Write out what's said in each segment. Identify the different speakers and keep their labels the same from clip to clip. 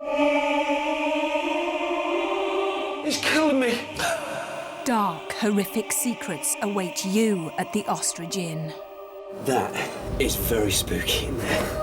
Speaker 1: He's killed me.
Speaker 2: Dark, horrific secrets await you at the Ostrich Inn.
Speaker 1: That is very spooky in there.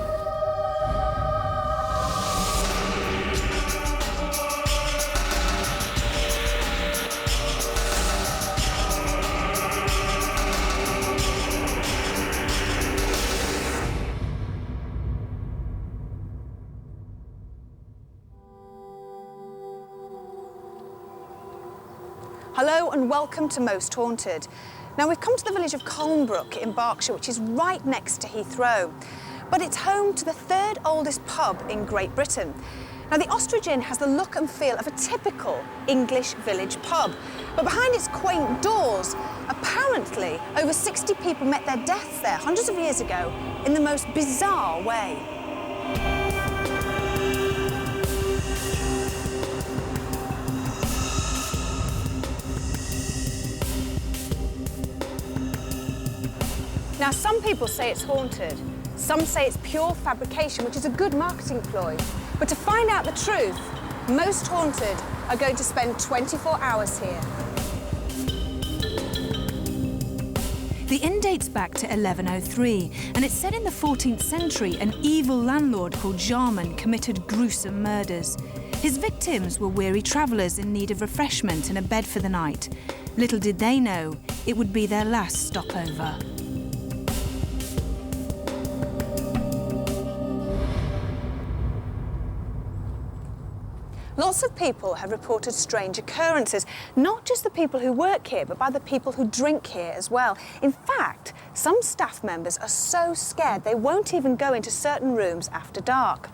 Speaker 3: Hello and welcome to Most Haunted. Now we've come to the village of Colnbrook in Berkshire, which is right next to Heathrow, but it's home to the third oldest pub in Great Britain. Now the Ostrich Inn has the look and feel of a typical English village pub, but behind its quaint doors, apparently over 60 people met their deaths there hundreds of years ago in the most bizarre way. Now, some people say it's haunted. Some say it's pure fabrication, which is a good marketing ploy. But to find out the truth, Most Haunted are going to spend 24 hours here.
Speaker 2: The inn dates back to 1103, and it's said in the 14th century an evil landlord called Jarman committed gruesome murders. His victims were weary travellers in need of refreshment and a bed for the night. Little did they know, it would be their last stopover.
Speaker 3: Lots of people have reported strange occurrences, not just the people who work here, but by the people who drink here as well. In fact, some staff members are so scared they won't even go into certain rooms after dark.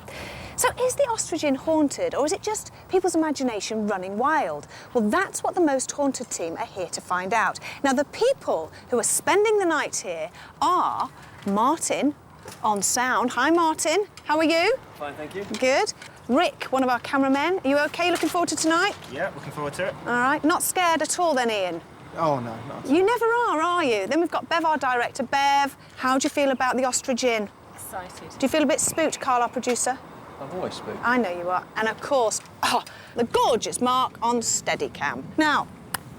Speaker 3: So is the Ostrich Inn haunted, or is it just people's imagination running wild? Well, that's what the Most Haunted team are here to find out. Now, the people who are spending the night here are Martin on sound. Hi, Martin. How are you?
Speaker 4: Fine, thank you.
Speaker 3: Good. Rick, one of our cameramen. Are you OK? Looking forward to tonight?
Speaker 4: Yeah, looking forward to it.
Speaker 3: All right. Not scared at all then, Ian?
Speaker 4: Oh, no, not.
Speaker 3: You never are you? Then we've got Bev, our director. Bev, how do you feel about the Ostrich Inn?
Speaker 5: Excited.
Speaker 3: Do you feel a bit spooked, Carl, our producer?
Speaker 4: I've always spooked.
Speaker 3: I know you are. And of course, the gorgeous Mark on Steadicam. Now,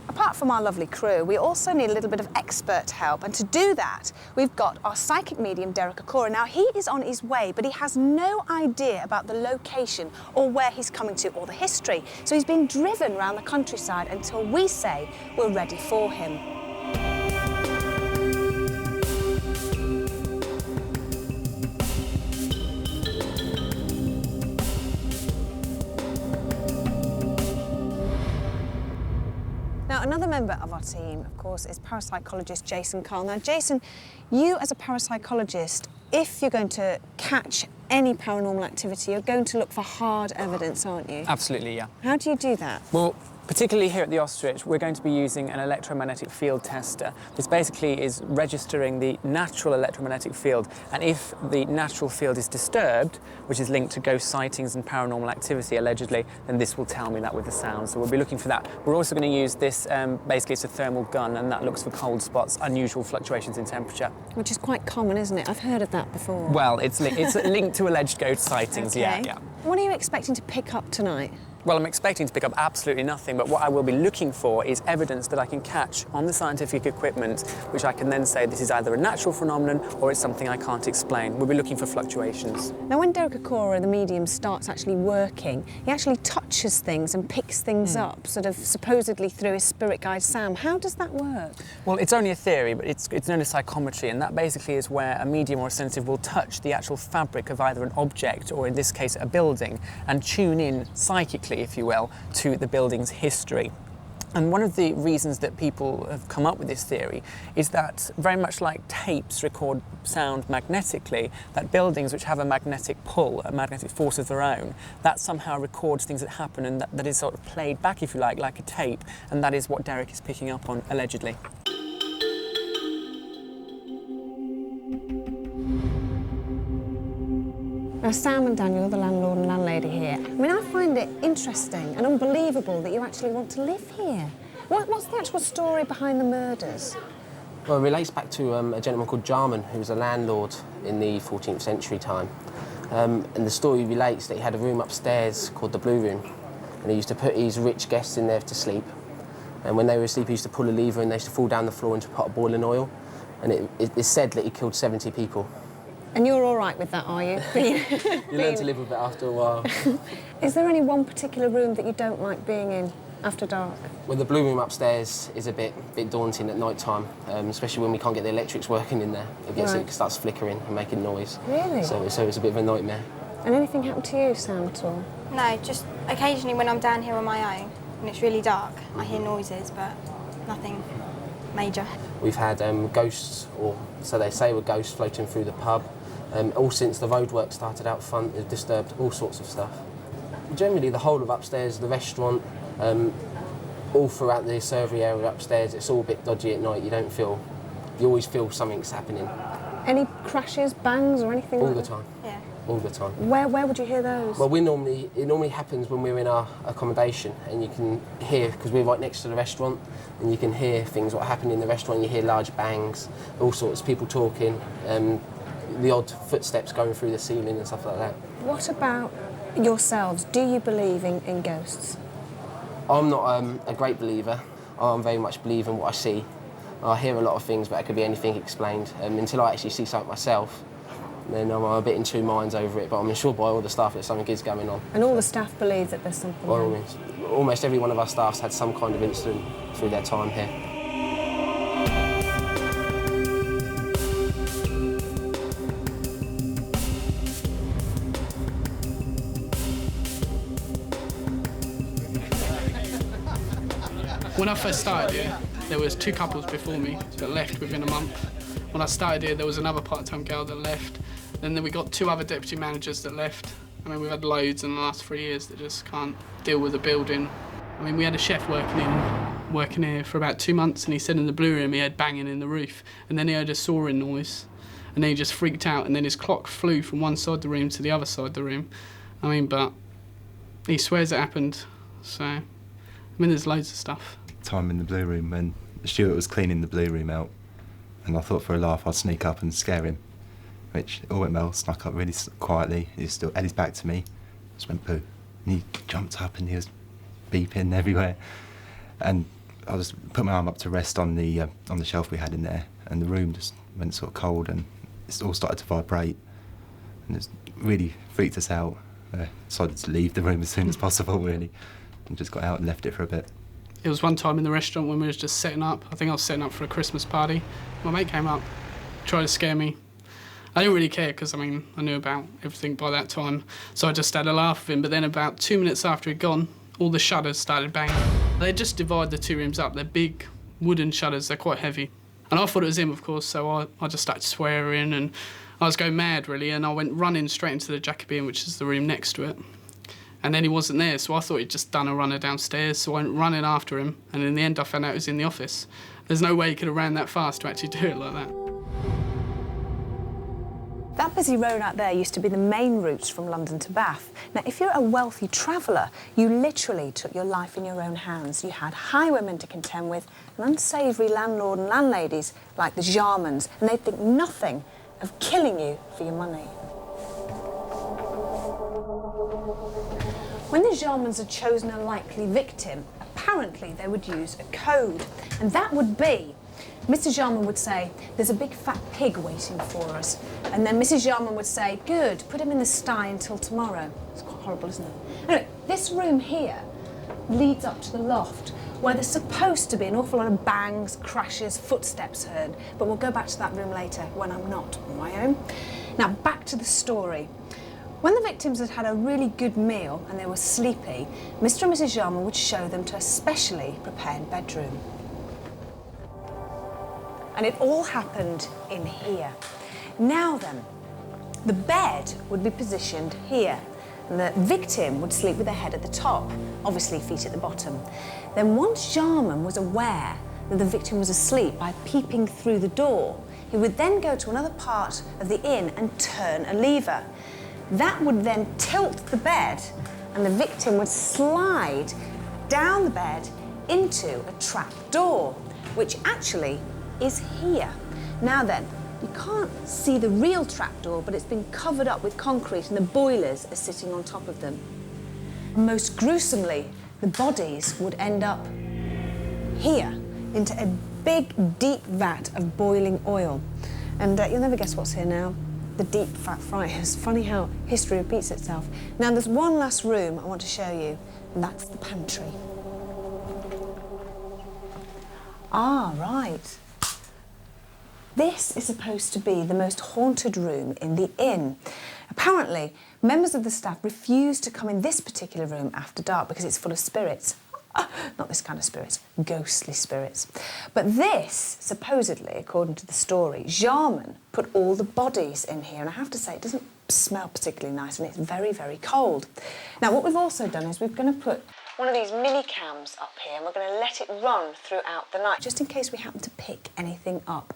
Speaker 3: apart from our lovely crew, we also need a little bit of expert help. And to do that, we've got our psychic medium, Derek Okora. Now, he is on his way, but he has no idea about the location or where he's coming to or the history. So he's being driven around the countryside until we say we're ready for him. Now, another member of our team, of course, is parapsychologist Jason Carl. Now, Jason, you as a parapsychologist, if you're going to catch any paranormal activity, you're going to look for hard evidence, aren't you?
Speaker 6: Absolutely, yeah.
Speaker 3: How do you do that?
Speaker 6: Well, particularly here at the Ostrich, we're going to be using an electromagnetic field tester. This basically is registering the natural electromagnetic field, and if the natural field is disturbed, which is linked to ghost sightings and paranormal activity, allegedly, then this will tell me that with the sound. So we'll be looking for that. We're also going to use this, basically it's a thermal gun, and that looks for cold spots, unusual fluctuations in temperature.
Speaker 3: Which is quite common, isn't it? I've heard of that before.
Speaker 6: Well, it's linked to alleged ghost sightings,
Speaker 3: Okay.
Speaker 6: yeah.
Speaker 3: What are you expecting to pick up tonight?
Speaker 6: Well, I'm expecting to pick up absolutely nothing, but what I will be looking for is evidence that I can catch on the scientific equipment, which I can then say this is either a natural phenomenon or it's something I can't explain. We'll be looking for fluctuations.
Speaker 3: Now, when Derek Okora, the medium, starts actually working, he actually touches things and picks things up, sort of supposedly through his spirit guide Sam. How does that work?
Speaker 6: Well, it's only a theory, but it's known as psychometry, and that basically is where a medium or a sensitive will touch the actual fabric of either an object or, in this case, a building, and tune in psychically, if you will, to the building's history. And one of the reasons that people have come up with this theory is that, very much like tapes record sound magnetically, that buildings which have a magnetic pull, a magnetic force of their own, that somehow records things that happen, and that is sort of played back, if you like a tape, and that is what Derek is picking up on, allegedly.
Speaker 3: Now, Sam and Daniel, the landlord and landlady here, I mean, I find it interesting and unbelievable that you actually want to live here. What's the actual story behind the murders?
Speaker 7: Well, it relates back to a gentleman called Jarman, who was a landlord in the 14th century time.
Speaker 5: And the story relates that he had a room upstairs called the Blue Room, and he used to put his rich guests in there to sleep. And when they were asleep, he used to pull a lever and they used to fall down the floor into a pot of boiling oil. And it's said that he killed 70 people.
Speaker 3: And you're all right with that, are you?
Speaker 5: You learn to live with it after a while.
Speaker 3: Is there any one particular room that you don't like being in after dark?
Speaker 5: Well, the Blue Room upstairs is a bit daunting at night time, especially when we can't get the electrics working in there. It starts flickering and making noise.
Speaker 3: Really?
Speaker 5: So it's a bit of a nightmare.
Speaker 3: And anything happened to you, Sam, at all?
Speaker 7: No, just occasionally when I'm down here on my own and it's really dark, I hear noises, but nothing major.
Speaker 5: We've had ghosts, or so they say, were ghosts floating through the pub. All since the roadwork started out front, they've disturbed all sorts of stuff. Generally, the whole of upstairs, the restaurant, all throughout the servery area upstairs, it's all a bit dodgy at night. You always feel something's happening.
Speaker 3: Any crashes, bangs, or anything
Speaker 5: All
Speaker 3: like
Speaker 5: the
Speaker 3: that?
Speaker 5: time.
Speaker 7: Yeah.
Speaker 5: All the time.
Speaker 3: Where would you hear those?
Speaker 5: Well, it normally happens when we're in our accommodation, and you can hear, because we're right next to the restaurant, and you can hear things what happen in the restaurant. You hear large bangs, all sorts of people talking, the odd footsteps going through the ceiling and stuff like that.
Speaker 3: What about yourselves? Do you believe in ghosts?
Speaker 5: I'm not a great believer. I'm very much believe in what I see. I hear a lot of things, but it could be anything explained. Until I actually see something myself, then I'm a bit in two minds over it, but I'm assured by all the staff that something is going on.
Speaker 3: And all the staff believe that there's something
Speaker 5: By all
Speaker 3: wrong?
Speaker 5: means. Almost every one of our staff's had some kind of incident through their time here.
Speaker 8: When I first started here, there was 2 couples before me that left within a month. When I started here, there was another part-time girl that left. Then we got 2 other deputy managers that left. I mean, we've had loads in the last 3 years that just can't deal with the building. I mean, we had a chef working here for about 2 months, and he said in the Blue Room he had banging in the roof, and then he heard a sawing noise, and then he just freaked out, and then his clock flew from one side of the room to the other side of the room. I mean, but he swears it happened, so, I mean, there's loads of stuff.
Speaker 9: Time in the Blue Room when the steward was cleaning the Blue Room out, and I thought for a laugh I'd sneak up and scare him, which all went well. Snuck up really quietly. He still had his back to me, just went poo, and he jumped up and he was beeping everywhere, and I just put my arm up to rest on the shelf we had in there, and the room just went sort of cold and it all started to vibrate, and it really freaked us out. Decided to leave the room as soon as possible, really, and just got out and left it for a bit.
Speaker 8: It was one time in the restaurant when we was just setting up. I think I was setting up for a Christmas party. My mate came up, tried to scare me. I didn't really care because, I mean, I knew about everything by that time, so I just had a laugh with him. But then about 2 minutes after he'd gone, all the shutters started banging. They just divide the 2 rooms up. They're big wooden shutters, they're quite heavy. And I thought it was him, of course, so I just started swearing and I was going mad, really, and I went running straight into the Jacobean, which is the room next to it. And then he wasn't there, so I thought he'd just done a runner downstairs, so I went running after him, and in the end I found out he was in the office. There's no way he could have ran that fast to actually do it like that.
Speaker 3: That busy road out there used to be the main routes from London to Bath. Now, if you're a wealthy traveller, you literally took your life in your own hands. You had highwaymen to contend with, and unsavoury landlord and landladies like the Jarmans, and they'd think nothing of killing you for your money. When the Jarmans had chosen a likely victim, apparently they would use a code, and that would be Mr. Jarman would say, "There's a big fat pig waiting for us." And then Mrs. Jarman would say, "Good, put him in the sty until tomorrow." It's quite horrible, isn't it? Anyway, this room here leads up to the loft, where there's supposed to be an awful lot of bangs, crashes, footsteps heard. But we'll go back to that room later, when I'm not on my own. Now, back to the story. When the victims had had a really good meal and they were sleepy, Mr. and Mrs. Jarman would show them to a specially prepared bedroom. And it all happened in here. Now then, the bed would be positioned here, and the victim would sleep with their head at the top, obviously feet at the bottom. Then once Jarman was aware that the victim was asleep by peeping through the door, he would then go to another part of the inn and turn a lever. That would then tilt the bed, and the victim would slide down the bed into a trap door, which actually is here. Now then, You can't see the real trapdoor, but it's been covered up with concrete and the boilers are sitting on top of them. And most gruesomely, the bodies would end up here, into a big, deep vat of boiling oil. And you'll never guess what's here now. The deep fat fryers. Funny how history repeats itself. Now, there's one last room I want to show you, and that's the pantry. Ah, right. This is supposed to be the most haunted room in the inn. Apparently, members of the staff refuse to come in this particular room after dark because it's full of spirits. Not this kind of spirits, ghostly spirits. But this, supposedly, according to the story, Jarman put all the bodies in here, and I have to say, it doesn't smell particularly nice, and it's very, very cold. Now, what we've also done is we're going to put one of these mini cams up here, and we're going to let it run throughout the night, just in case we happen to pick anything up.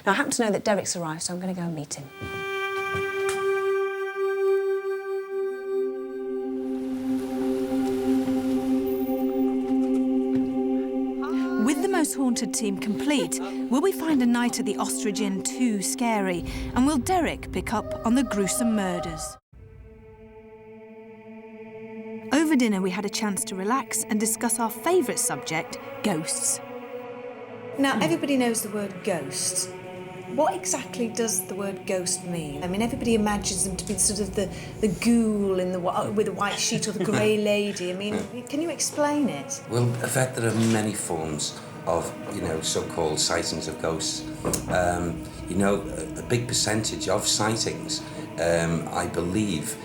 Speaker 3: Now, I happen to know that Derek's arrived, so I'm going to go and meet him.
Speaker 2: With the most haunted team complete, will we find a night at the Ostrich Inn too scary? And will Derek pick up on the gruesome murders? Over dinner, we had a chance to relax and discuss our favourite subject, ghosts.
Speaker 3: Now, everybody knows the word ghost. What exactly does the word ghost mean? I mean, everybody imagines them to be sort of the ghoul in the with a white sheet or the grey lady. I mean, can you explain it?
Speaker 10: Well, in fact, there are many forms of, so-called sightings of ghosts. A big percentage of sightings, I believe,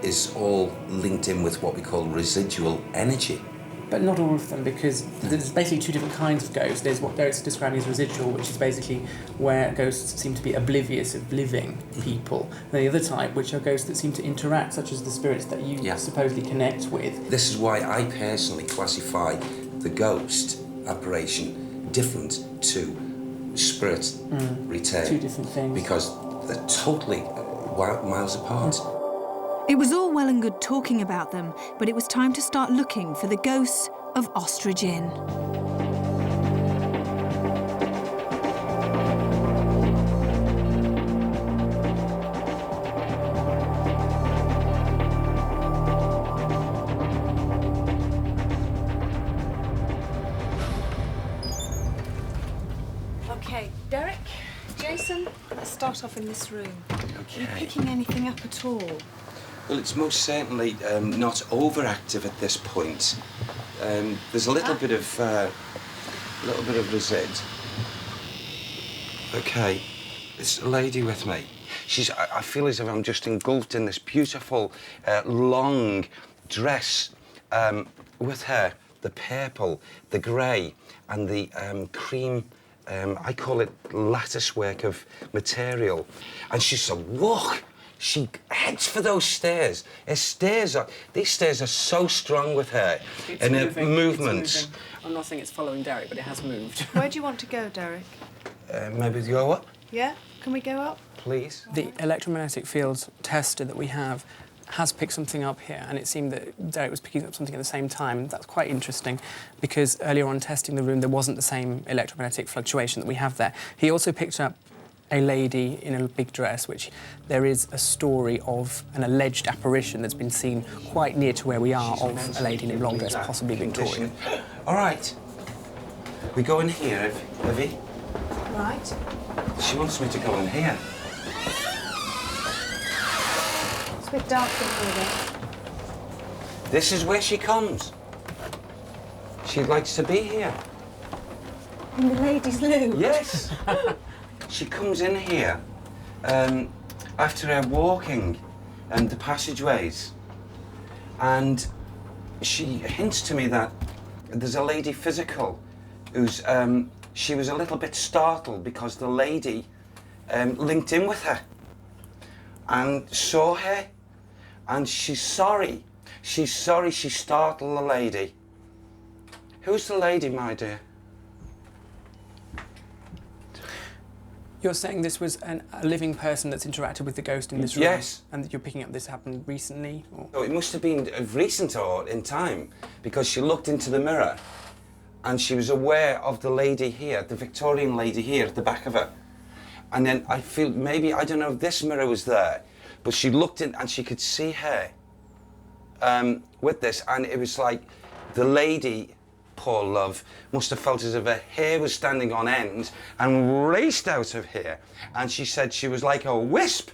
Speaker 10: is all linked in with what we call residual energy.
Speaker 6: But not all of them, because there's basically two different kinds of ghosts. There's what Derek's describing as residual, which is basically where ghosts seem to be oblivious of living people. And the other type, which are ghosts that seem to interact, such as the spirits that you supposedly connect with.
Speaker 10: This is why I personally classify the ghost apparition different to spirit return.
Speaker 6: Two different things.
Speaker 10: Because they're totally miles apart.
Speaker 2: It was all well and good talking about them, but it was time to start looking for the ghosts of Ostrich Inn.
Speaker 3: OK, Derek, Jason, let's start off in this room.
Speaker 10: Okay.
Speaker 3: Are you picking anything up at all?
Speaker 10: Well, it's most certainly not overactive at this point. There's a little bit of resid. Okay, it's a lady with me. I feel as if I'm just engulfed in this beautiful, long dress with her. The purple, the grey, and the cream. I call it lattice work of material. And she's a walk. She heads for those stairs. These stairs are so strong with her.
Speaker 6: It's
Speaker 10: and
Speaker 6: moving,
Speaker 10: her movements.
Speaker 6: It's moving. I'm not saying it's following Derek, but it has moved.
Speaker 3: Where do you want to go, Derek?
Speaker 10: Maybe go up,
Speaker 3: Yeah? Can we go up?
Speaker 10: please?
Speaker 6: The electromagnetic field tester that we have has picked something up here, and it seemed that Derek was picking up something at the same time. That's quite interesting, because earlier on testing the room, there wasn't the same electromagnetic fluctuation that we have there. He also picked up a lady in a big dress, which there is a story of an alleged apparition that's been seen quite near to where we are of a lady in a long dress, possibly Victorian.
Speaker 10: All right. We go in here, Evie.
Speaker 3: Right.
Speaker 10: She wants me to go in here.
Speaker 3: It's a bit dark in here, then.
Speaker 10: This is where she comes. She likes to be here.
Speaker 3: In the ladies' loo?
Speaker 10: Yes. She comes in here after her walking and the passageways, and she hints to me that there's a lady physical who's she was a little bit startled because the lady linked in with her and saw her, and she's sorry. She's sorry she startled the lady. Who's the lady, my dear?
Speaker 6: You're saying this was a living person that's interacted with the ghost in this room?
Speaker 10: Yes.
Speaker 6: And that you're picking up this happened recently? Or?
Speaker 10: Oh, it must have been recent or in time, because she looked into the mirror and she was aware of the lady here, the Victorian lady here at the back of her. And then I feel maybe, I don't know if this mirror was there, but she looked in and she could see her with this, and it was like the lady, poor love, must have felt as if her hair was standing on end and raced out of here. And she said she was like a wisp.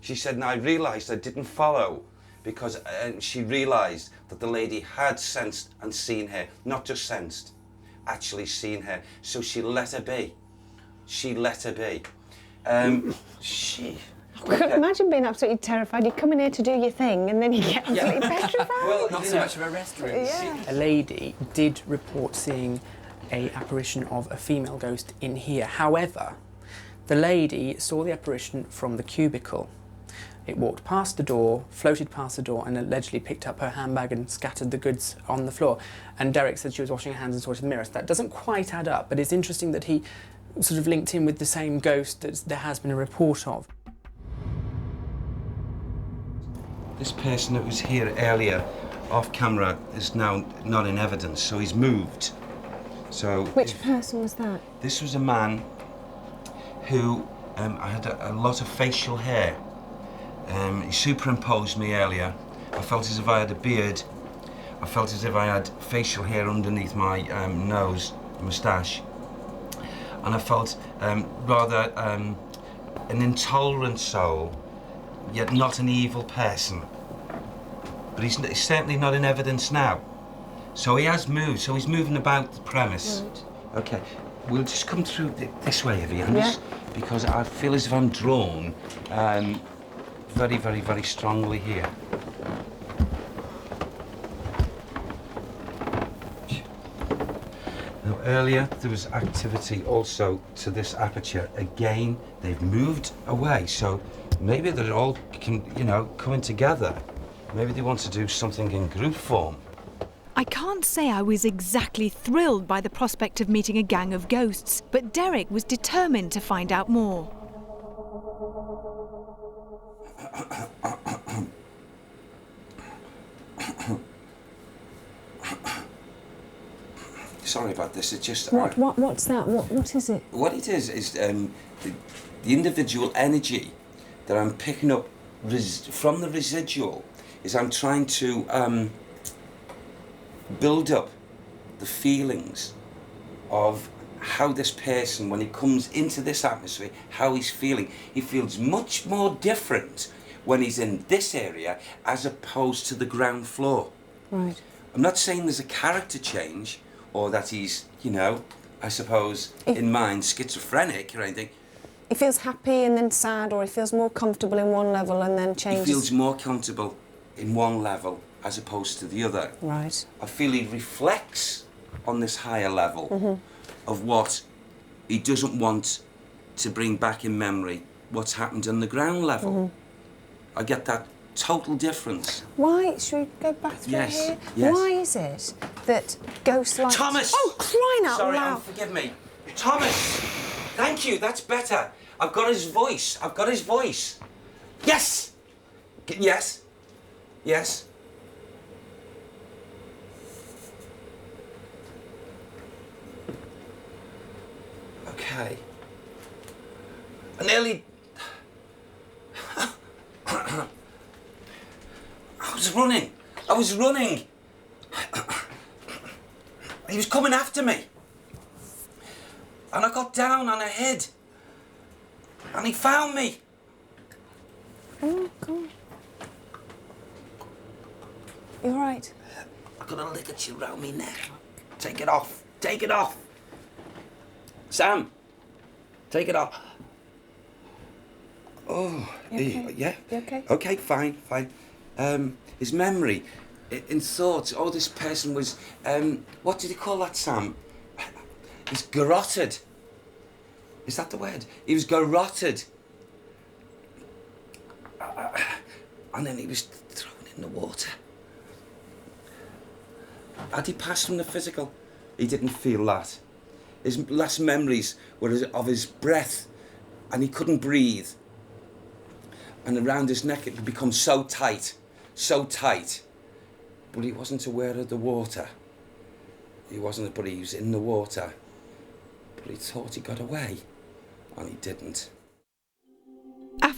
Speaker 10: She said, and I realised I didn't follow because she realised that the lady had sensed and seen her, not just sensed, actually seen her. So she let her be. She let her be.
Speaker 3: Imagine being absolutely terrified. You come in here to do your thing and then you get absolutely petrified.
Speaker 10: Well,
Speaker 6: Not so much of a restaurant.
Speaker 3: Yeah.
Speaker 6: A lady did report seeing an apparition of a female ghost in here. However, the lady saw the apparition from the cubicle. It walked past the door, floated past the door, and allegedly picked up her handbag and scattered the goods on the floor. And Derek said she was washing her hands and saw it in the mirror. So that doesn't quite add up, but it's interesting that he sort of linked in with the same ghost that there has been a report of.
Speaker 10: This person that was here earlier, off camera, is now not in evidence, so he's moved. So
Speaker 3: Which person was that?
Speaker 10: this was a man who had a lot of facial hair. He superimposed me earlier. I felt as if I had a beard. I felt as if I had facial hair underneath my nose, moustache. And I felt rather an intolerant soul, yet not an evil person. But he's certainly not in evidence now. So he has moved, so he's moving about the premise.
Speaker 3: Right.
Speaker 10: Okay, we'll just come through this way, Evian,
Speaker 3: Yeah.
Speaker 10: because I feel as if I'm drawn very, very, very strongly here. Now, earlier there was activity also to this aperture. Again, they've moved away, so maybe they're all, coming together. Maybe they want to do something in group form.
Speaker 2: I can't say I was exactly thrilled by the prospect of meeting a gang of ghosts, but Derek was determined to find out more.
Speaker 10: Sorry about this, it's just...
Speaker 3: What's that? What is it?
Speaker 10: What it is the individual energy that I'm picking up from the residual is I'm trying to build up the feelings of how this person, when he comes into this atmosphere, how he's feeling. He feels much more different when he's in this area as opposed to the ground floor.
Speaker 3: Right.
Speaker 10: I'm not saying there's a character change or that he's, I suppose, in mind, schizophrenic or anything.
Speaker 3: He feels happy and then sad, or he feels more comfortable in one level and then changes.
Speaker 10: He feels more comfortable in one level as opposed to the other.
Speaker 3: Right.
Speaker 10: I feel he reflects on this higher level of what he doesn't want to bring back in memory, what's happened on the ground level. I get that total difference.
Speaker 3: Why? Should we go back through here?
Speaker 10: Yes.
Speaker 3: Why is it that ghosts like...
Speaker 10: Thomas!
Speaker 3: Oh, crying out
Speaker 10: Sorry,
Speaker 3: loud!
Speaker 10: forgive me. Thomas! Thank you, that's better. I've got his voice. I've got his voice. Yes! Yes. Yes. Okay. I nearly... I was running. He was coming after me. And I got down and I hid. And he found me.
Speaker 3: Oh, come on. You all right?
Speaker 10: I've got a ligature around my neck. Take it off. Take it off. Sam, take it off. Oh,
Speaker 3: You okay?
Speaker 10: yeah.
Speaker 3: You okay?
Speaker 10: Okay, fine. His memory, in thoughts. Oh, this person was. What did he call that, Sam? He's garroted. Is that the word? He was garroted. And then he was thrown in the water. Had he passed from the physical? He didn't feel that. His last memories were of his breath, and he couldn't breathe. And around his neck it had become so tight. But he wasn't aware of the water. He wasn't, but he was in the water. But he thought he got away, and he didn't.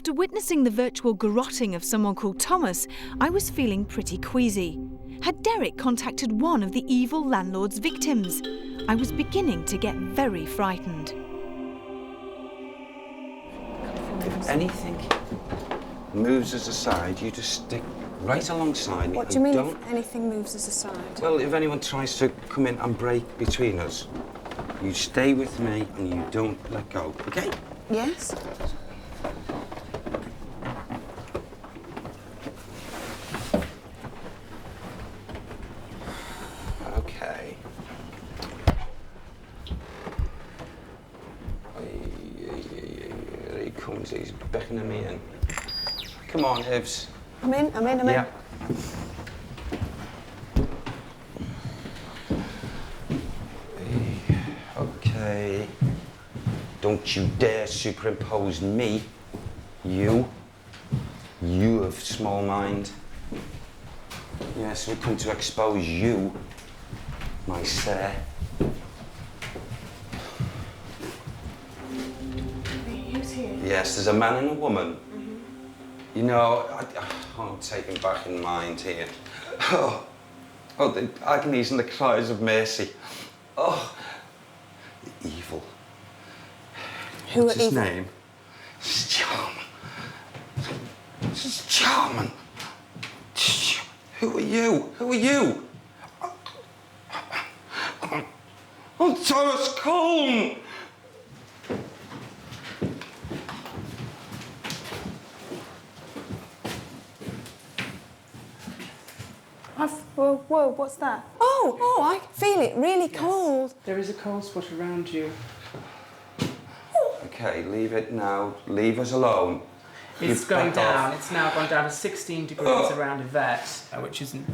Speaker 2: After witnessing the virtual garrotting of someone called Thomas, I was feeling pretty queasy. Had Derek contacted one of the evil landlord's victims? I was beginning to get very frightened.
Speaker 10: If anything moves us aside, you just stick right alongside me.
Speaker 3: What do you mean if anything moves us aside?
Speaker 10: Well, if anyone tries to come in and break between us, you stay with me and you don't let go, okay?
Speaker 3: Yes?
Speaker 10: Okay. Here he comes, he's beckoning me in. Come on, Hibs.
Speaker 3: I'm in.
Speaker 10: Yeah. Okay. Don't you dare superimpose me. You of small mind. Yes, we come to expose you, my sir.
Speaker 3: Who's here?
Speaker 10: Yes, there's a man and a woman. You know, I'm taken back in mind here. Oh, the agonies and the cries of mercy. Oh, the evil.
Speaker 3: Who
Speaker 10: What's
Speaker 3: are
Speaker 10: his
Speaker 3: evil?
Speaker 10: name? This is Charman. This is Charman. Who are you? Who are you? I'm Thomas Coln.
Speaker 3: Whoa, what's that? Oh, I feel it, really cold.
Speaker 6: There is a cold spot around you.
Speaker 10: Okay, leave it now. Leave us alone.
Speaker 6: It's going down. It's now gone down to 16 degrees around Yvette, which isn't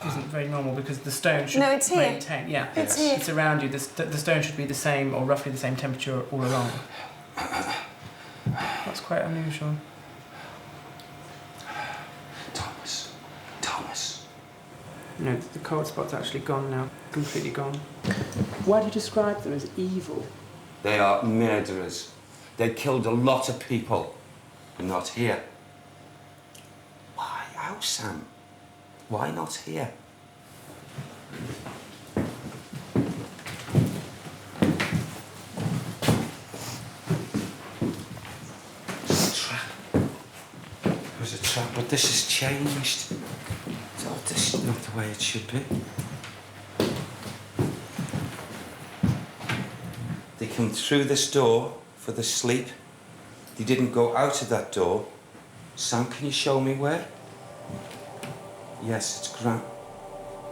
Speaker 6: very normal because the stone should
Speaker 3: No, it's here.
Speaker 6: maintain. Yeah,
Speaker 3: It's here.
Speaker 6: It's around you. The stone should be the same or roughly the same temperature all along. That's quite unusual.
Speaker 10: Thomas.
Speaker 6: No, the cold spot's actually gone now. Completely gone. Why do you describe them as evil?
Speaker 10: They are murderers. They killed a lot of people. But not here. Why? How, Sam? Why not here? It's a trap. It was a trap, but this has changed. Oh, this is not the way it should be. They come through this door for the sleep. They didn't go out of that door. Sam, can you show me where? Yes,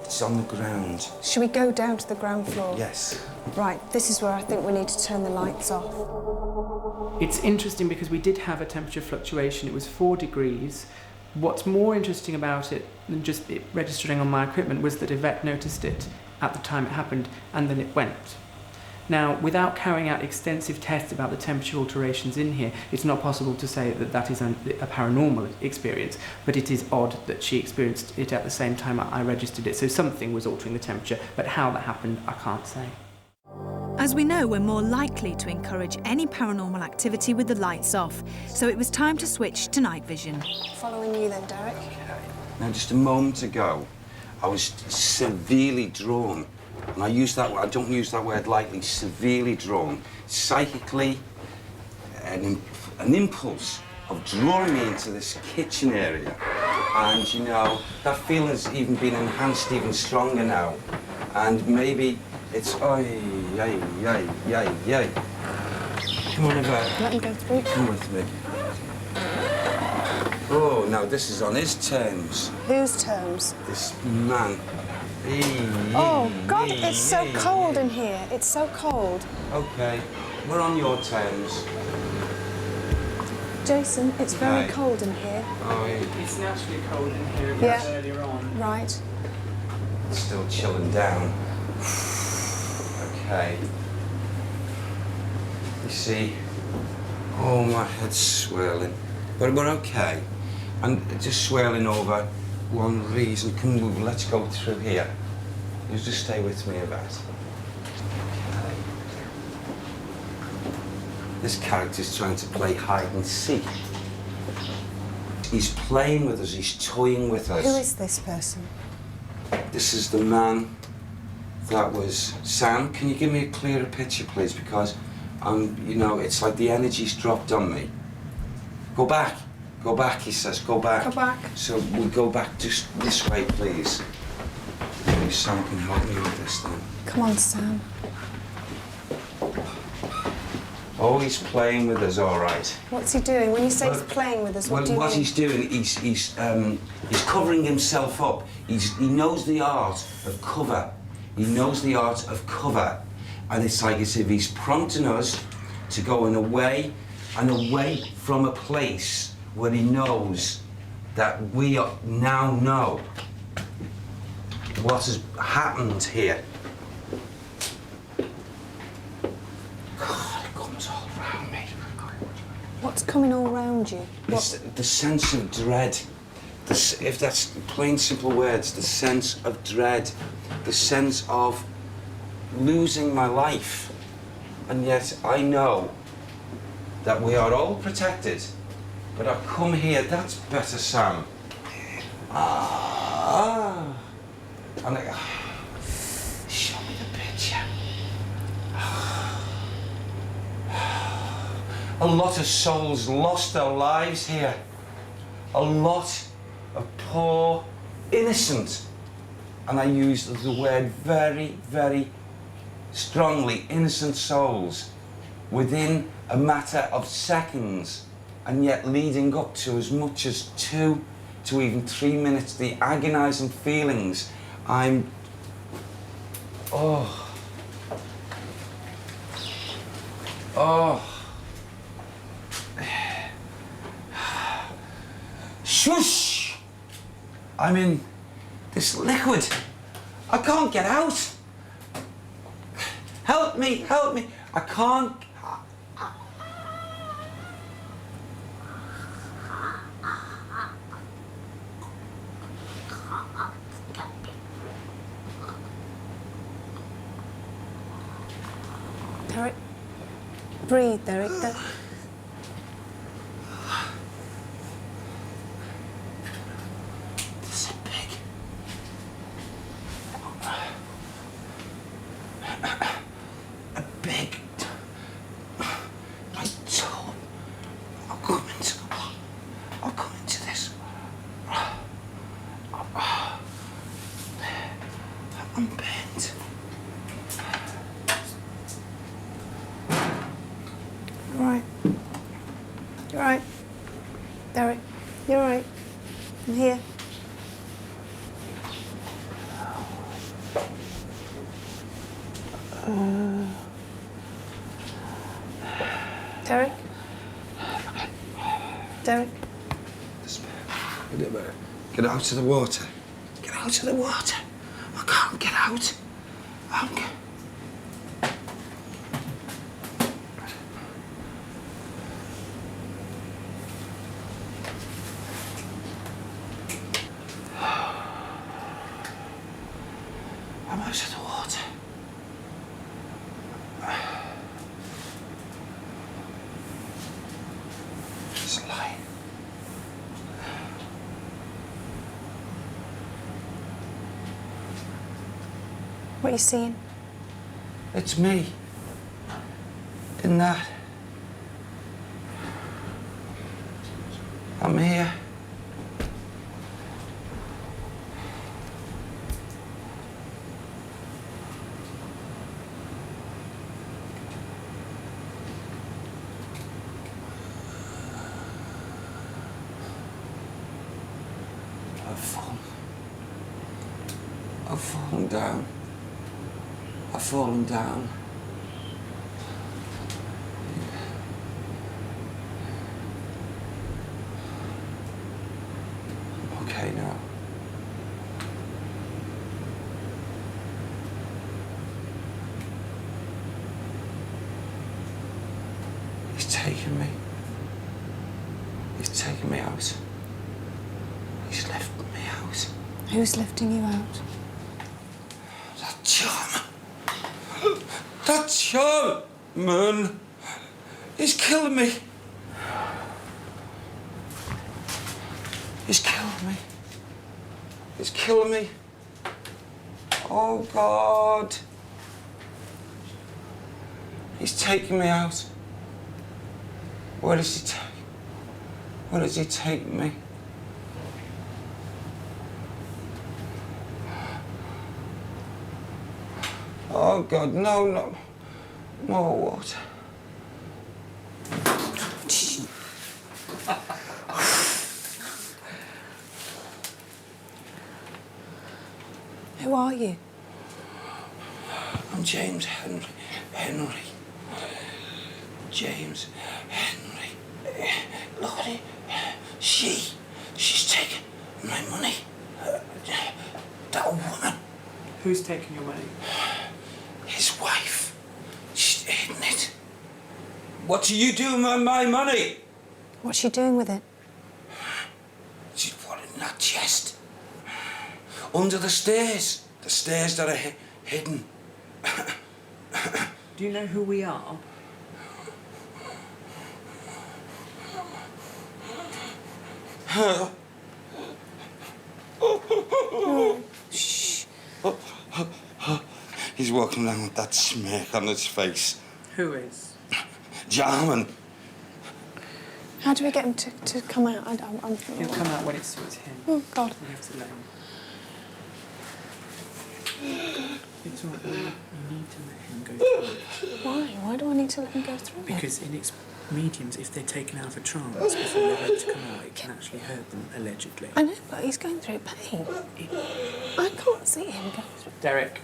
Speaker 10: it's on the ground.
Speaker 3: Should we go down to the ground floor?
Speaker 10: Yes.
Speaker 3: Right, this is where I think we need to turn the lights off.
Speaker 6: It's interesting because we did have a temperature fluctuation. It was 4 degrees. What's more interesting about it than just it registering on my equipment was that Yvette noticed it at the time it happened and then it went. Now, without carrying out extensive tests about the temperature alterations in here, it's not possible to say that that is a paranormal experience, but it is odd that she experienced it at the same time I registered it. So something was altering the temperature, but how that happened, I can't say.
Speaker 2: As we know, we're more likely to encourage any paranormal activity with the lights off, so it was time to switch to night vision.
Speaker 3: Following you then, Derek.
Speaker 10: Now, just a moment ago, I was severely drawn. And I don't use that word lightly, severely drawn. Psychically, an impulse of drawing me into this kitchen area. And, you know, that feeling's even been enhanced even stronger now. And maybe it's, Come on, Yvette.
Speaker 3: Let him go through.
Speaker 10: Come with me. Oh, now this is on his terms.
Speaker 3: Whose terms?
Speaker 10: This man.
Speaker 3: Oh, God, it's so cold in here. It's so cold.
Speaker 10: Okay, we're on your terms.
Speaker 3: Jason, it's very
Speaker 10: Okay.
Speaker 3: cold in here.
Speaker 10: Oh,
Speaker 6: It's naturally cold in here
Speaker 3: Yeah.
Speaker 6: earlier on.
Speaker 3: Right.
Speaker 10: it's still chilling down. Okay. You see, oh, my head's swirling. But we're okay. And just swirling over one reason. Come on, let's go through here. You just stay with me, Yvette. Okay. This character's trying to play hide and seek. He's playing with us, he's toying with us.
Speaker 3: Who is this person?
Speaker 10: This is the man that was... Sam, can you give me a clearer picture, please? Because you know, it's like the energy's dropped on me. Go back, he says, go back.
Speaker 3: Go back.
Speaker 10: So we go back just this way, please. Maybe Sam can help me with this then.
Speaker 3: Come on, Sam.
Speaker 10: Oh, he's playing with us, all right.
Speaker 3: What's he doing? When you say he's playing with us, what do you mean?
Speaker 10: What he's doing, he's covering himself up. He knows the art of cover. He knows the art of cover. And it's like as if he's prompting us to go away from a place where he knows that we now know what has happened here. God, it comes all around me.
Speaker 3: What's coming all round you?
Speaker 10: The sense of dread. If that's plain, simple words, the sense of dread, the sense of losing my life. And yet I know that we are all protected. But I come here, that's better, Sam. And show me the picture. A lot of souls lost their lives here. A lot of poor, innocent, and I use the word very, very strongly, innocent souls within a matter of seconds, and yet leading up to as much as 2 to even 3 minutes, the agonizing feelings. Shush! I'm in this liquid. I can't get out. Help me, help me. I can't.
Speaker 3: Derek, breathe, Derek. You're right. Derek, you're all right. I'm here. Derek? Derek?
Speaker 10: Get out of the water. Get out of the water. I can't get out. I'm out of the water. It's a lie.
Speaker 3: What are you seeing?
Speaker 10: It's me. In that. I'm here. I've fallen down. I've fallen down. I'm okay now. He's taken me. He's taken me out. He's left me out.
Speaker 3: Who's lifting you out?
Speaker 10: That German is killing me. He's killing me. He's killing me. Oh, God. He's taking me out. Where does he take me? Oh, God, no. More water.
Speaker 3: Who are you?
Speaker 10: I'm James Henry. James Henry. Look at it. She's taking my money. That woman.
Speaker 6: Who's taking your money?
Speaker 10: His wife. She's hidden it. What are you doing with my money?
Speaker 3: What's she doing with it?
Speaker 10: She's put it in that chest. Under the stairs. The stairs that are hidden.
Speaker 6: Do you know who we are?
Speaker 10: Shh. He's walking around with that smirk on his face.
Speaker 6: Who is?
Speaker 10: Jarman.
Speaker 3: How do we get him to come out?
Speaker 6: He'll come out when it suits him.
Speaker 3: Oh, God.
Speaker 6: We have to let him. It's all right. You need to let him go through it.
Speaker 3: Why? Why do I need to let him go through it?
Speaker 6: Because in mediums, if they're taken out of a trance before they're ready to come out, it can actually hurt them, allegedly.
Speaker 3: I know, but he's going through pain. I can't see him go through.
Speaker 6: Derek.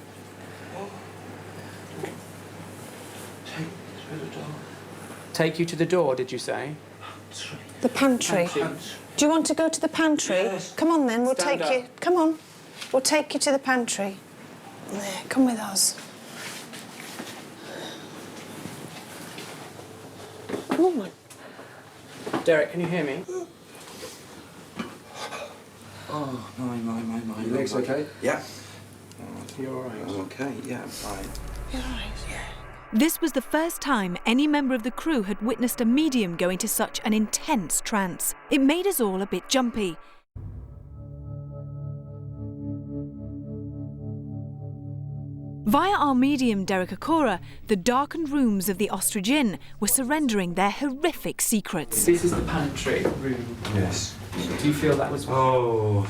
Speaker 6: Take you to the door, did you say?
Speaker 3: The pantry. Do you want to go to the pantry?
Speaker 10: Yes.
Speaker 3: Come on then, we'll
Speaker 6: Stand
Speaker 3: take you. Come on. We'll take you to the pantry. There, come with us. Come on.
Speaker 6: Derek, can you hear me?
Speaker 10: Oh, my.
Speaker 4: Your legs okay?
Speaker 10: Yeah.
Speaker 6: You're all right.
Speaker 10: Okay, yeah, I'm fine.
Speaker 3: You're all right.
Speaker 2: This was the first time any member of the crew had witnessed a medium go into such an intense trance. It made us all a bit jumpy. Via our medium, Derek Akora, the darkened rooms of the Ostrich Inn were surrendering their horrific secrets.
Speaker 6: This is the pantry room.
Speaker 10: Yes.
Speaker 6: Do you feel that was...
Speaker 10: Oh.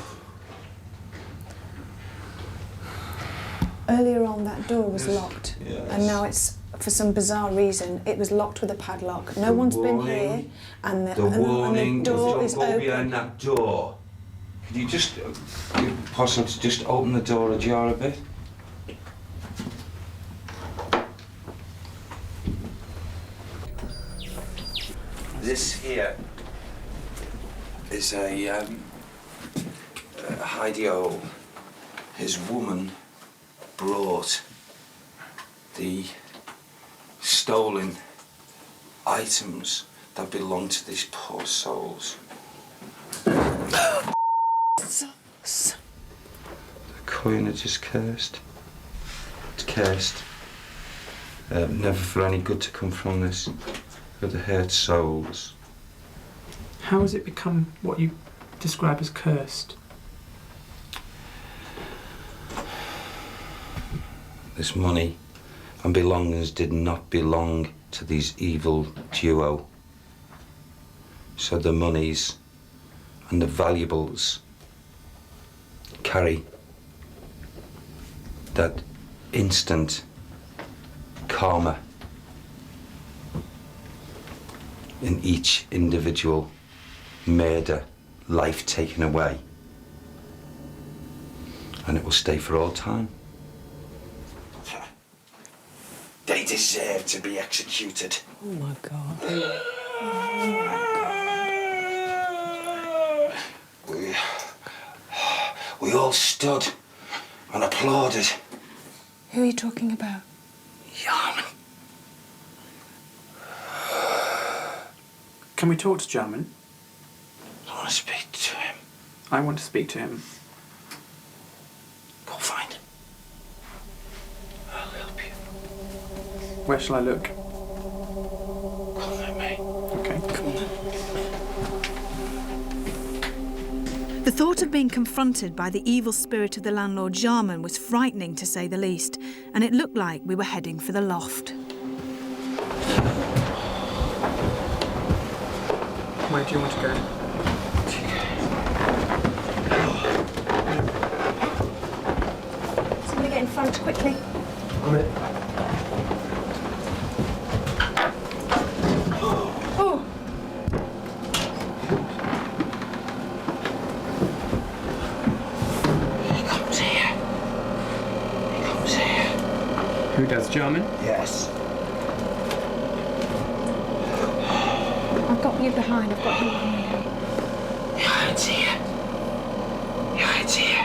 Speaker 3: Earlier on, that door was locked,
Speaker 10: Yes.
Speaker 3: and now it's, for some bizarre reason, it was locked with a padlock. No one's been here, and the door is
Speaker 10: Don't go
Speaker 3: open.
Speaker 10: behind that door. Could you just, possibly just open the door ajar a bit? This here is a hidey-hole. His woman brought the stolen items that belong to these poor souls. The coinage is cursed. It's cursed. Never for any good to come from this. For the hurt souls.
Speaker 6: How has it become what you describe as cursed?
Speaker 10: This money and belongings did not belong to these evil duo. So the monies and the valuables carry that instant karma in each individual murder, life taken away. And it will stay for all time. They deserve to be executed.
Speaker 3: Oh my God.
Speaker 10: We all stood and applauded.
Speaker 3: Who are you talking about?
Speaker 10: Yarman.
Speaker 6: Can we talk to Jarman?
Speaker 10: I want to speak to him.
Speaker 6: I want to speak to him.
Speaker 10: Go find him. I'll help you.
Speaker 6: Where shall I look?
Speaker 10: Come with me.
Speaker 6: Okay.
Speaker 3: Come on.
Speaker 2: The thought of being confronted by the evil spirit of the landlord Jarman was frightening, to say the least, and it looked like we were heading for the loft.
Speaker 6: Where do you want to go?
Speaker 3: Somebody get in front quickly.
Speaker 5: On it.
Speaker 3: Oh,
Speaker 6: Who does, Jarman?
Speaker 10: Yes.
Speaker 3: I've got you behind. I've got you behind.
Speaker 10: He hides here. He hides here.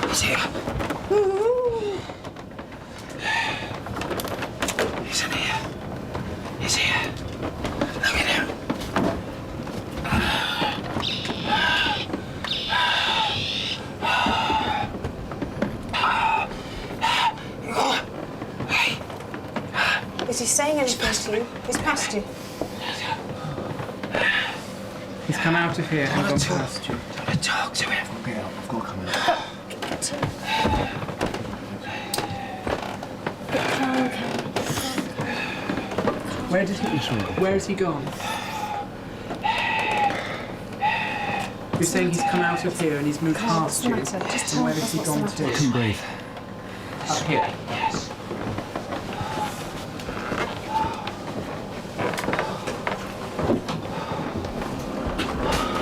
Speaker 10: He's here. He's in here. He's here. Look at him.
Speaker 3: Is he saying anything to you? He's past you.
Speaker 6: He's come out of here and gone past you.
Speaker 10: Don't want to talk to him.
Speaker 4: Get out. I've got to come out.
Speaker 6: Where has he gone? You're saying he's come out of here and he's moved past you.
Speaker 3: Just
Speaker 6: And
Speaker 3: tell
Speaker 6: where
Speaker 3: us
Speaker 6: has he
Speaker 3: what's
Speaker 6: gone
Speaker 3: the
Speaker 6: to?
Speaker 3: matter.
Speaker 4: Couldn't breathe.
Speaker 6: Up here.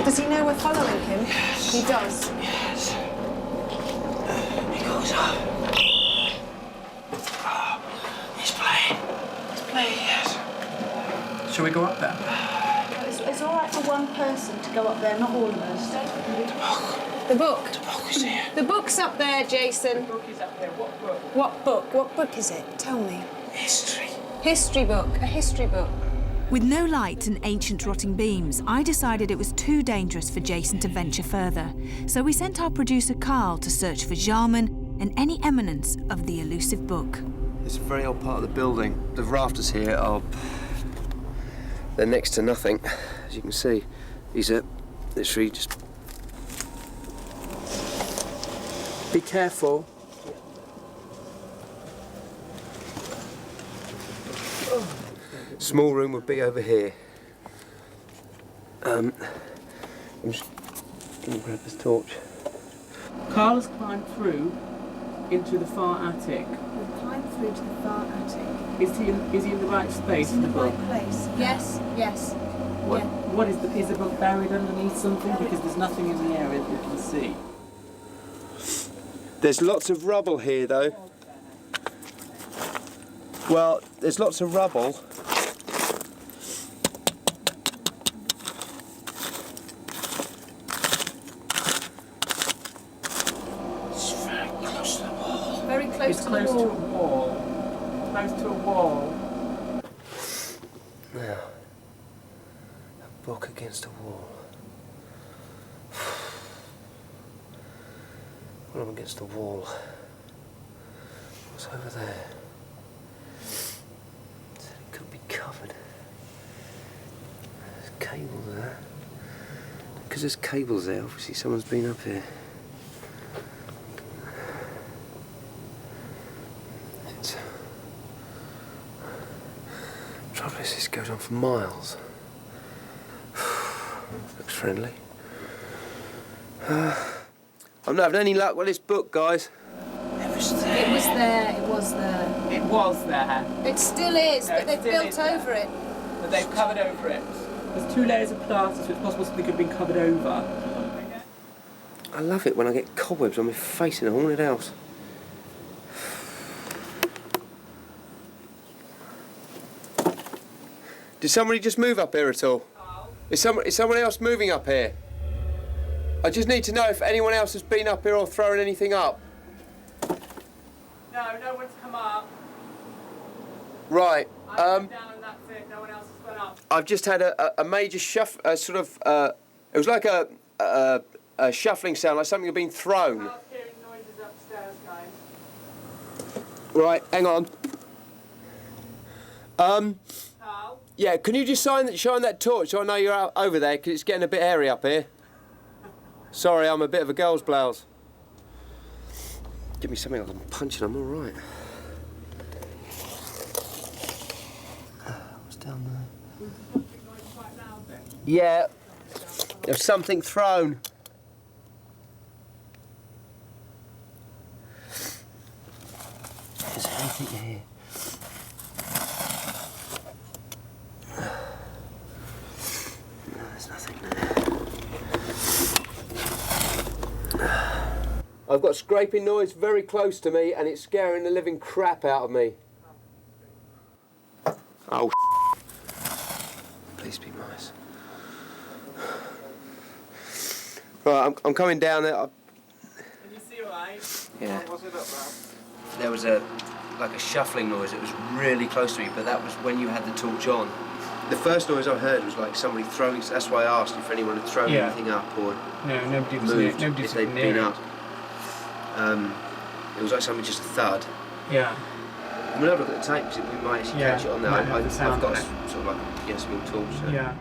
Speaker 3: Does he know we're following him? He does.
Speaker 10: Yes. He goes up. Oh, he's playing. He's playing, yes.
Speaker 6: Shall we go up there?
Speaker 3: It's all right for one person to go up there, not all of us. The book.
Speaker 10: The book is here.
Speaker 3: The book's up there, Jason.
Speaker 6: The book is up there. What book?
Speaker 3: What book? What book is it? Tell me.
Speaker 10: History.
Speaker 3: History book. A history book.
Speaker 2: With no light and ancient rotting beams, I decided it was too dangerous for Jason to venture further. So we sent our producer Carl to search for Jarman and any eminence of the elusive book.
Speaker 11: It's a very old part of the building. The rafters here are... they're next to nothing, as you can see. These are literally just... Be careful. Small room would be over here. I'm just going to grab this torch.
Speaker 6: Carl has climbed through into the far attic.
Speaker 3: We've climbed through to the far attic.
Speaker 6: Is he in the right space for the book?
Speaker 3: place. Yes, yes.
Speaker 6: What is the book buried underneath something? Because there's nothing in the area that you can see.
Speaker 11: There's lots of rubble here, though. Well, there's lots of rubble.
Speaker 10: It's very close to the wall.
Speaker 3: Very close
Speaker 6: It's
Speaker 3: to
Speaker 6: close
Speaker 3: the
Speaker 6: to a
Speaker 3: wall.
Speaker 6: wall. Close to a wall.
Speaker 11: Now, a book against a wall. Well, I'm against the wall. What's over there? It could be covered. There's a cable there. Because there's cables there, obviously someone's been up here. It's... trouble is, this goes on for miles. Looks friendly. I'm not having any luck with this book, guys.
Speaker 10: It was there.
Speaker 3: It was there. It was there.
Speaker 6: It was there,
Speaker 3: It still is,
Speaker 6: No,
Speaker 3: but
Speaker 6: it
Speaker 3: they've
Speaker 6: still
Speaker 3: built
Speaker 6: is there.
Speaker 3: over it.
Speaker 6: but they've covered over it. There's 2 layers of plaster, so it's possible something could have been covered over.
Speaker 11: I love it when I get cobwebs on my face in a haunted house. Did somebody just move up here at all? Is someone else moving up here? I just need to know if anyone else has been up here or thrown anything up.
Speaker 6: No, no one's come up.
Speaker 11: Right.
Speaker 6: I've gone down and that's it. No one else has gone up.
Speaker 11: I've just had a major it was like a a shuffling sound, like something had been thrown.
Speaker 8: I'm hearing noises upstairs, guys.
Speaker 11: Right, hang on.
Speaker 8: Carl?
Speaker 11: Yeah, can you just shine that torch so I know you're out over there, because it's getting a bit airy up here. Sorry, I'm a bit of a girl's blouse. Give me something I can punch and I'm all right. What's down there? Yeah, there's something thrown. Is there anything here? No, there's nothing there. I've got scraping noise very close to me and it's scaring the living crap out of me. Oh, please be nice. Right, I'm coming down there.
Speaker 8: Can you see all right?
Speaker 11: Yeah.
Speaker 8: What's it up, Ralph?
Speaker 11: There was like a shuffling noise. It was really close to me, but that was when you had the torch on. The first noise I heard was like somebody throwing. That's why I asked if anyone had thrown anything up or
Speaker 8: nobody was
Speaker 11: moved,
Speaker 8: nobody
Speaker 11: if they'd been up. It was like something just a thud.
Speaker 8: Yeah.
Speaker 11: I'm gonna have a look at the tape because we might actually catch it on there. I've got sort of like a small torch. So.
Speaker 8: Yeah.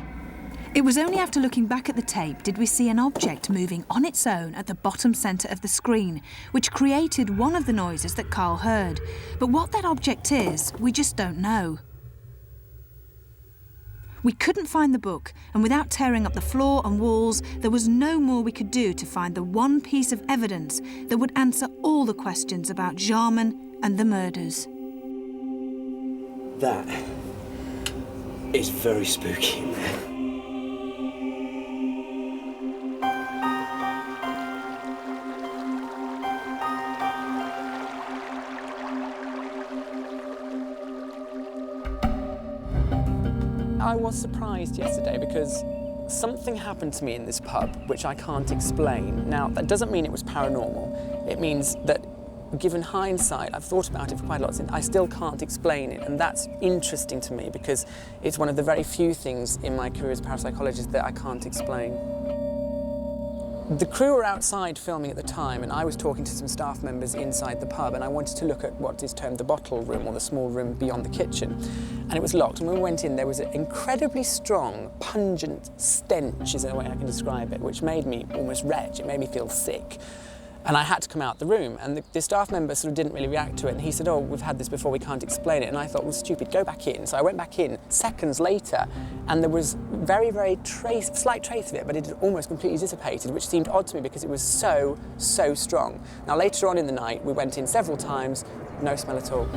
Speaker 2: It was only after looking back at the tape did we see an object moving on its own at the bottom centre of the screen, which created one of the noises that Carl heard. But what that object is, we just don't know. We couldn't find the book, and without tearing up the floor and walls, there was no more we could do to find the one piece of evidence that would answer all the questions about Jarman and the murders.
Speaker 1: That is very spooky in there.
Speaker 6: I was surprised yesterday because something happened to me in this pub which I can't explain. Now, that doesn't mean it was paranormal. It means that, given hindsight, I've thought about it for quite a lot, and I still can't explain it, and that's interesting to me because it's one of the very few things in my career as a parapsychologist that I can't explain. The crew were outside filming at the time, and I was talking to some staff members inside the pub, and I wanted to look at what is termed the bottle room, or the small room beyond the kitchen. And it was locked, and when we went in, there was an incredibly strong, pungent stench, is the way I can describe it, which made me almost retch. It made me feel sick. And I had to come out the room, and the staff member sort of didn't really react to it, and he said, oh, we've had this before, we can't explain it. And I thought, well, stupid, go back in. So I went back in seconds later, and there was very, very slight trace of it, but it had almost completely dissipated, which seemed odd to me because it was so, so strong. Now, later on in the night, we went in several times, no smell at all.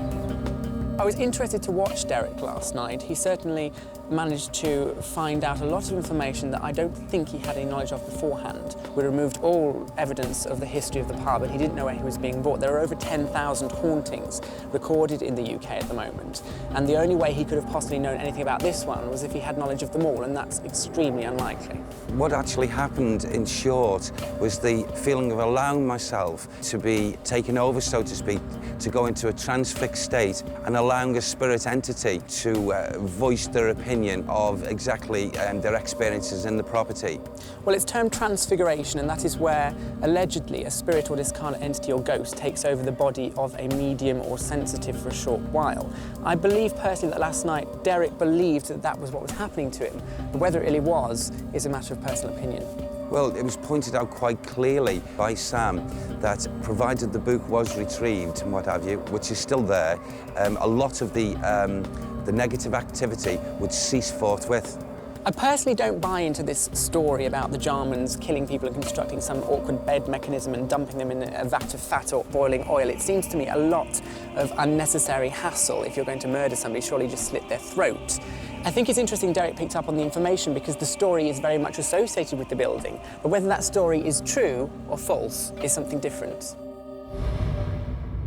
Speaker 6: I was interested to watch Derek last night. He certainly managed to find out a lot of information that I don't think he had any knowledge of beforehand. We removed all evidence of the history of the pub, and he didn't know where he was being brought. There are over 10,000 hauntings recorded in the UK at the moment, and the only way he could have possibly known anything about this one was if he had knowledge of them all, and that's extremely unlikely.
Speaker 10: What actually happened, in short, was the feeling of allowing myself to be taken over, so to speak, to go into a transfixed state and allowing a spirit entity to voice their opinion of exactly their experiences in the property.
Speaker 6: Well, it's termed transfiguration, and that is where allegedly a spirit or discarnate entity or ghost takes over the body of a medium or sensitive for a short while. I believe personally that last night Derek believed that that was what was happening to him, but whether it really was is a matter of personal opinion.
Speaker 10: Well, it was pointed out quite clearly by Sam that provided the book was retrieved and what have you, which is still there, a lot of the negative activity would cease forthwith.
Speaker 6: I personally don't buy into this story about the Jarmans killing people and constructing some awkward bed mechanism and dumping them in a vat of fat or boiling oil. It seems to me a lot of unnecessary hassle. If you're going to murder somebody, surely just slit their throat. I think it's interesting Derek picked up on the information because the story is very much associated with the building, but whether that story is true or false is something different.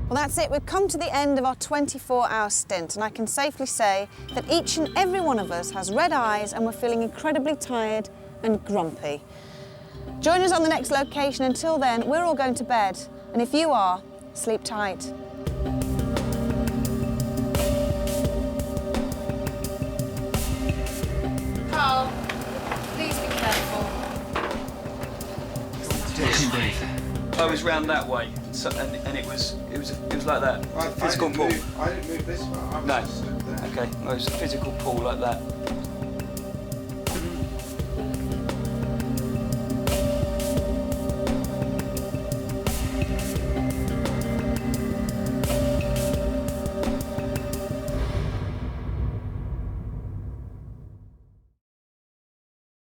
Speaker 3: Well, that's it. We've come to the end of our 24-hour stint, and I can safely say that each and every one of us has red eyes and we're feeling incredibly tired and grumpy. Join us on the next location. Until then, we're all going to bed, and if you are, sleep tight.
Speaker 2: Carl, please be careful.
Speaker 12: I was round that way, so, and it was like that. Physical pull.
Speaker 10: I didn't move this far.
Speaker 12: No. Okay. No, it was a physical pull like that.